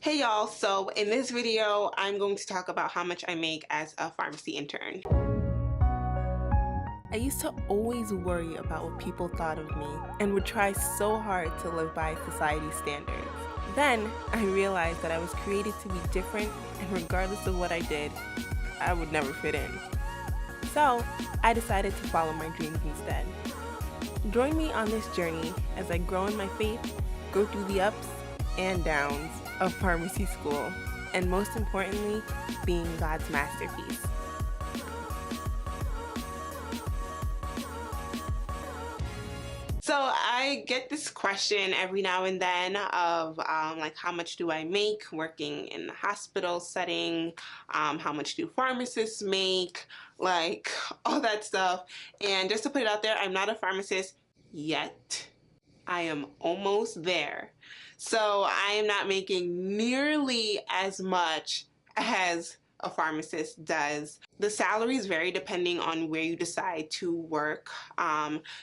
Hey y'all, so in this video I'm going to talk about how much I make as a pharmacy intern. I used to always worry about what people thought of me and would try so hard to live by society's standards. Then I realized that I was created to be different, and regardless of what I did, I would never fit in. So I decided to follow my dreams instead. Join me on this journey as I grow in my faith, go through the ups and downs of pharmacy school, and most importantly, being God's masterpiece. So I get this question every now and then of like, how much do I make working in the hospital setting? How much do pharmacists make? Like all that stuff. And just to put it out there, I'm not a pharmacist yet. I am almost there. So I am not making nearly as much as a pharmacist does. The salaries vary depending on where you decide to work.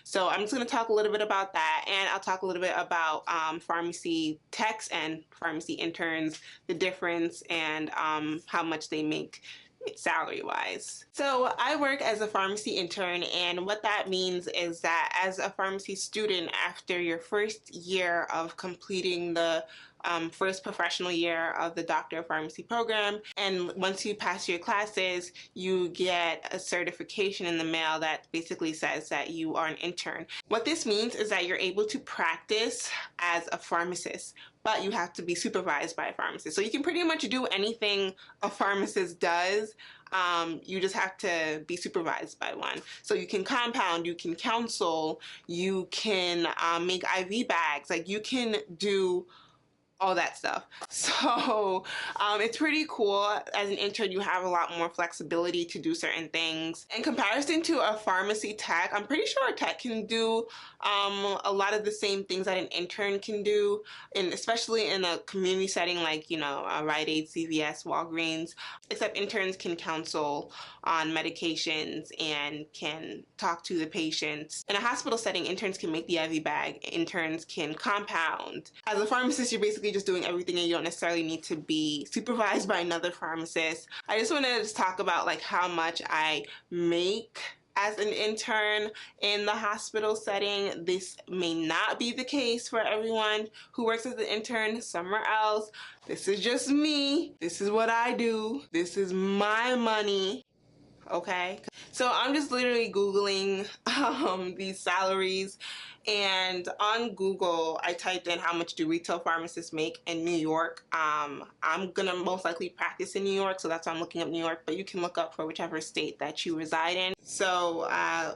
So I'm just going to talk a little bit about that, and I'll talk a little bit about pharmacy techs and pharmacy interns, the difference, and how much they make salary wise. So I work as a pharmacy intern, and what that means is that as a pharmacy student, after your first year of completing the first professional year of the Doctor of Pharmacy program, and once you pass your classes, you get a certification in the mail that basically says that you are an intern. What this means is that you're able to practice as a pharmacist, but you have to be supervised by a pharmacist. So you can pretty much do anything a pharmacist does. You just have to be supervised by one. So you can compound, you can counsel, you can make IV bags, like you can do all that stuff. So it's pretty cool. As an intern, you have a lot more flexibility to do certain things. In comparison to a pharmacy tech, I'm pretty sure a tech can do a lot of the same things that an intern can do, and especially in a community setting like, you know, Rite Aid, CVS, Walgreens, except interns can counsel on medications and can talk to the patients. In a hospital setting, interns can make the IV bag, interns can compound. As a pharmacist, you're basically just doing everything, and you don't necessarily need to be supervised by another pharmacist. I just want to talk about like how much I make as an intern in the hospital setting. This may not be the case for everyone who works as an intern somewhere else. This is just me. This is what I do. This is my money. Okay, so I'm just literally Googling these salaries, and on Google I typed in how much do retail pharmacists make in New York. I'm gonna most likely practice in New York, so that's why I'm looking up New York, but you can look up for whichever state that you reside in. So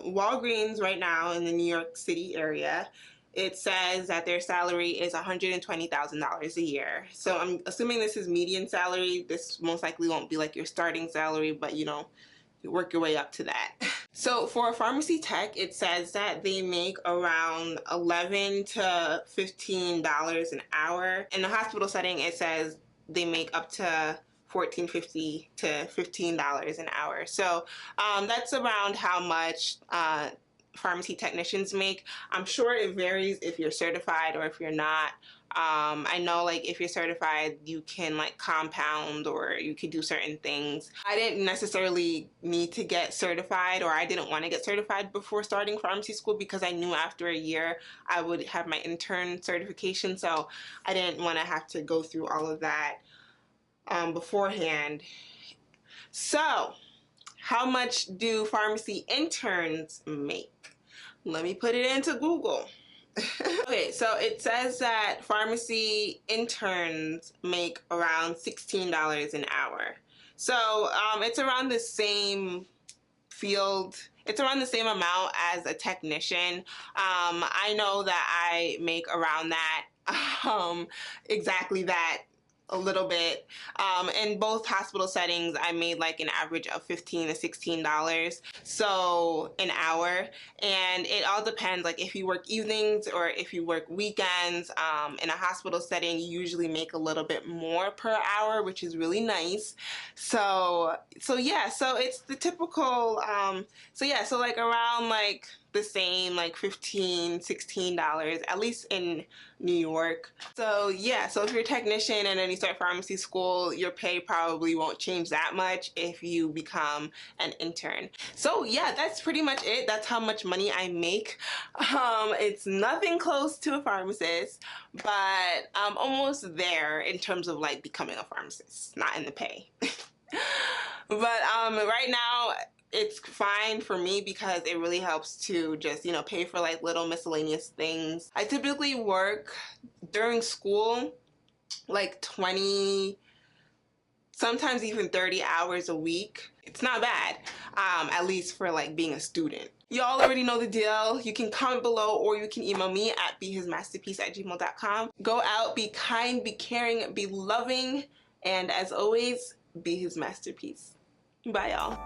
Walgreens right now in the New York City area, it says that their salary is $120,000 a year. So I'm assuming this is median salary. This most likely won't be like your starting salary, but you know, you work your way up to that. So for a pharmacy tech, it says that they make around $11 to $15 an hour. In the hospital setting, it says they make up to $14.50 to $15 an hour. So that's around how much pharmacy technicians make. I'm sure it varies if you're certified or if you're not. I know like if you're certified, you can like compound or you could do certain things. I didn't necessarily need to get certified, or I didn't want to get certified before starting pharmacy school because I knew after a year I would have my intern certification. So I didn't want to have to go through all of that beforehand. So how much do pharmacy interns make? Let me put it into Google. Okay, so it says that pharmacy interns make around $16 an hour. So it's around the same field. It's around the same amount as a technician. I know that I make around that, exactly that, a little bit. In both hospital settings, I made like an average of $15 to $16 so an hour, and it all depends, like if you work evenings or if you work weekends. In a hospital setting, you usually make a little bit more per hour, which is really nice. So yeah, so it's the typical so like around like the same, like $15, $16, at least in New York. So yeah, so if you're a technician and then you start pharmacy school, your pay probably won't change that much if you become an intern. So yeah, that's pretty much it. That's how much money I make. It's nothing close to a pharmacist, but I'm almost there in terms of like becoming a pharmacist, not in the pay. But right now it's fine for me because it really helps to just, you know, pay for like little miscellaneous things. I typically work during school like 20, sometimes even 30 hours a week. It's not bad, at least for like being a student. Y'all already know the deal. You can comment below or you can email me at behismasterpiece@gmail.com. Go out, be kind, be caring, be loving, and as always, be his masterpiece. Bye, y'all.